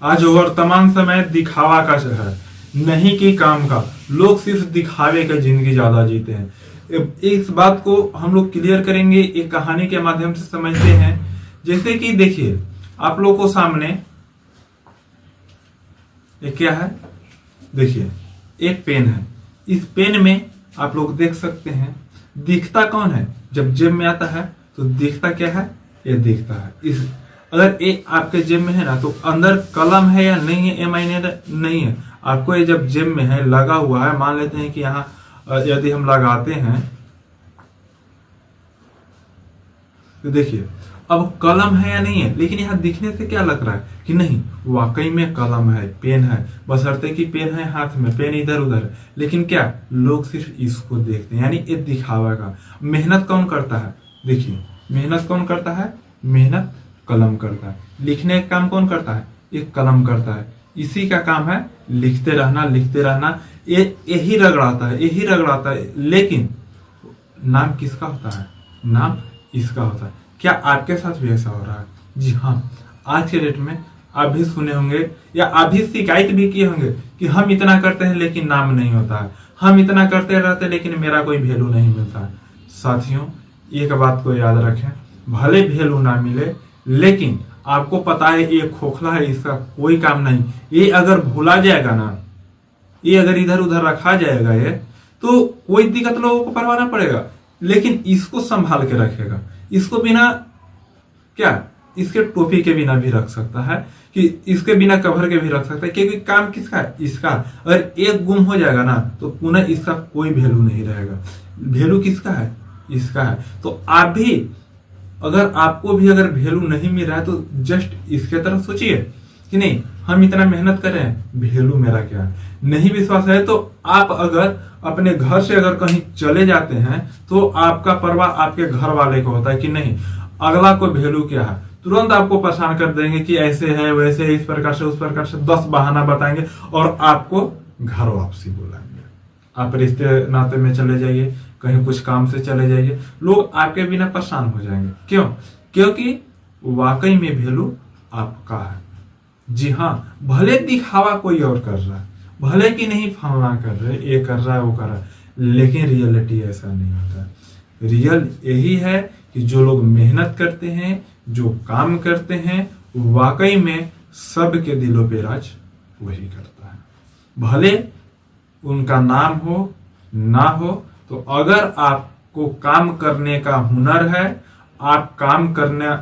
आज वर्तमान समय दिखावा का है, नहीं कि काम का। लोग सिर्फ दिखावे का जिंदगी ज्यादा जीते हैं। इस बात को हम लोग क्लियर करेंगे, एक कहानी के माध्यम से समझते हैं। जैसे कि देखिए, आप लोग को सामने ये क्या है, देखिए एक पेन है। इस पेन में आप लोग देख सकते हैं, दिखता कौन है? जब जेब में आता है तो दिखता क्या है? ये दिखता है। इस अगर ये आपके जेब में है ना, तो अंदर कलम है या नहीं है, ये मायने नहीं है। आपको ये जब जेब में है, लगा हुआ है, मान लेते हैं कि यहाँ यदि हम लगाते हैं तो देखिए अब कलम है या नहीं है, लेकिन यहाँ दिखने से क्या लग रहा है कि नहीं, वाकई में कलम है, पेन है, बशर्ते कि पेन है हाथ में, पेन इधर उधर है। लेकिन क्या लोग सिर्फ इसको देखते हैं, यानी ये दिखावा का। मेहनत कौन करता है? देखिए मेहनत कौन करता है? मेहनत कलम करता है। लिखने का काम कौन करता है? एक कलम करता है। इसी का काम है लिखते रहना, लिखते रहना। यही रगड़ाता है, यही रगड़ाता है। लेकिन नाम किसका होता है? नाम इसका होता है। क्या आपके साथ भी ऐसा हो रहा है? जी हाँ, आज के डेट में आप भी सुने होंगे या आप भी शिकायत भी किए होंगे कि हम इतना करते हैं लेकिन नाम नहीं होता है, हम इतना करते रहते हैं लेकिन मेरा कोई वैल्यू नहीं मिलता है। साथियों, एक बात को याद रखें, भले वैल्यू ना मिले, लेकिन आपको पता है ये खोखला है, इसका कोई काम नहीं। ये अगर भूला जाएगा ना, ये अगर इधर उधर रखा जाएगा ये, तो कोई दिक्कत लोगों को परवाना पड़ेगा। लेकिन इसको संभाल के रखेगा, इसको बिना क्या, इसके टोपी के बिना भी रख सकता है, कि इसके बिना कवर के भी रख सकता है, क्योंकि काम किसका है? इसका। अगर एक गुम हो जाएगा ना, तो पुनः इसका कोई वैल्यू नहीं रहेगा। वैल्यू किसका है? इसका है। तो आप भी, अगर आपको भी अगर वैल्यू नहीं मिल रहा है, तो जस्ट इसके तरफ सोचिए कि नहीं, हम इतना मेहनत कर रहे हैं, वैल्यू मेरा क्या है? नहीं विश्वास है तो आप अगर अपने घर से अगर कहीं चले जाते हैं, तो आपका परवाह आपके घर वाले को होता है कि नहीं, अगला को वैल्यू क्या है। तुरंत आपको परेशान कर देंगे कि ऐसे है, वैसे है, इस प्रकार से, उस प्रकार से 10 बहाना बताएंगे और आपको घर वापसी बुलाएंगे। आप रिश्ते नाते में चले जाइए, कहीं कुछ काम से चले जाइए, लोग आपके बिना परेशान हो जाएंगे। क्यों? क्योंकि वाकई में वैल्यू आपका है। जी हाँ, भले दिखावा कोई और कर रहा है, भले कि नहीं फलना कर रहे, ये कर रहा है, वो कर रहा है, लेकिन रियलिटी ऐसा नहीं होता है। रियल यही है कि जो लोग मेहनत करते हैं, जो काम करते हैं, वाकई में सबके दिलों पे राज वही करता है। भले उनका नाम हो ना हो, तो अगर आपको काम करने का हुनर है, आप काम करना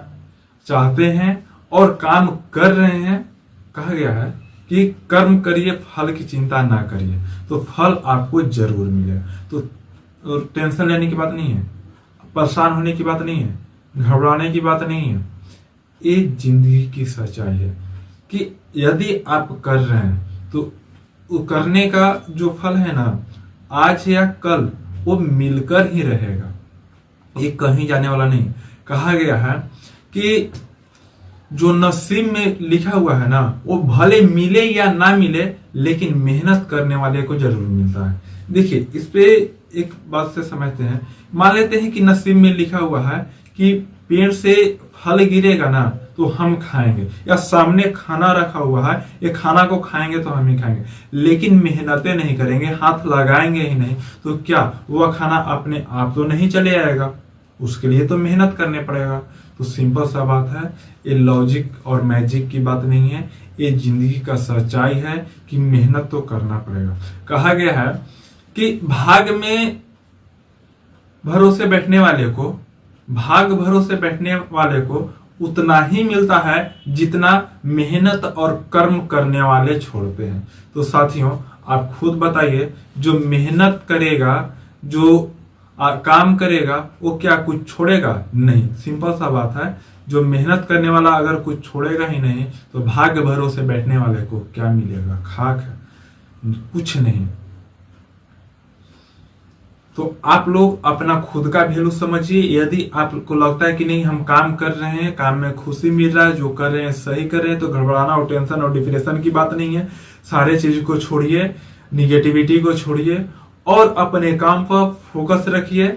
चाहते हैं और काम कर रहे हैं, कहा गया है कि कर्म करिए, फल की चिंता ना करिए, तो फल आपको जरूर मिलेगा। तो टेंशन लेने की बात नहीं है, परेशान होने की बात नहीं है, घबराने की बात नहीं है। ये जिंदगी की सच्चाई है कि यदि आप कर रहे हैं, तो वो करने का जो फल है ना, आज या कल वो मिलकर ही रहेगा, ये कहीं जाने वाला नहीं। कहा गया है कि जो नसीब में लिखा हुआ है ना, वो भले मिले या ना मिले, लेकिन मेहनत करने वाले को जरूर मिलता है। देखिए, इस पे एक बात से समझते हैं। मान लेते हैं कि नसीब में लिखा हुआ है कि पेड़ से फल गिरेगा ना तो हम खाएंगे, या सामने खाना रखा हुआ है, ये खाना को खाएंगे तो हम ही खाएंगे, लेकिन मेहनतें नहीं करेंगे, हाथ लगाएंगे ही नहीं, तो क्या वह खाना अपने आप तो नहीं चले आएगा? उसके लिए तो मेहनत करने पड़ेगा। तो सिंपल सा बात है, ये लॉजिक और मैजिक की बात नहीं है, ये जिंदगी का सच्चाई है कि मेहनत तो करना पड़ेगा। कहा गया है कि भाग में भरोसे बैठने वाले को, भाग भरोसे बैठने वाले को उतना ही मिलता है जितना मेहनत और कर्म करने वाले छोड़ते हैं। तो साथियों, आप खुद बताइए, जो मेहनत करेगा, जो काम करेगा, वो क्या कुछ छोड़ेगा? नहीं। सिंपल सा बात है, जो मेहनत करने वाला अगर कुछ छोड़ेगा ही नहीं, तो भाग्य भरोसे बैठने वाले को क्या मिलेगा? खाक है, कुछ नहीं। तो आप लोग अपना खुद का वैल्यू समझिए। यदि आपको लगता है कि नहीं, हम काम कर रहे हैं, काम में खुशी मिल रहा है, जो कर रहे हैं सही कर रहे हैं, तो घबराना और टेंशन और डिप्रेशन की बात नहीं है। सारे चीज को छोड़िए, निगेटिविटी को छोड़िए और अपने काम पर फोकस रखिए।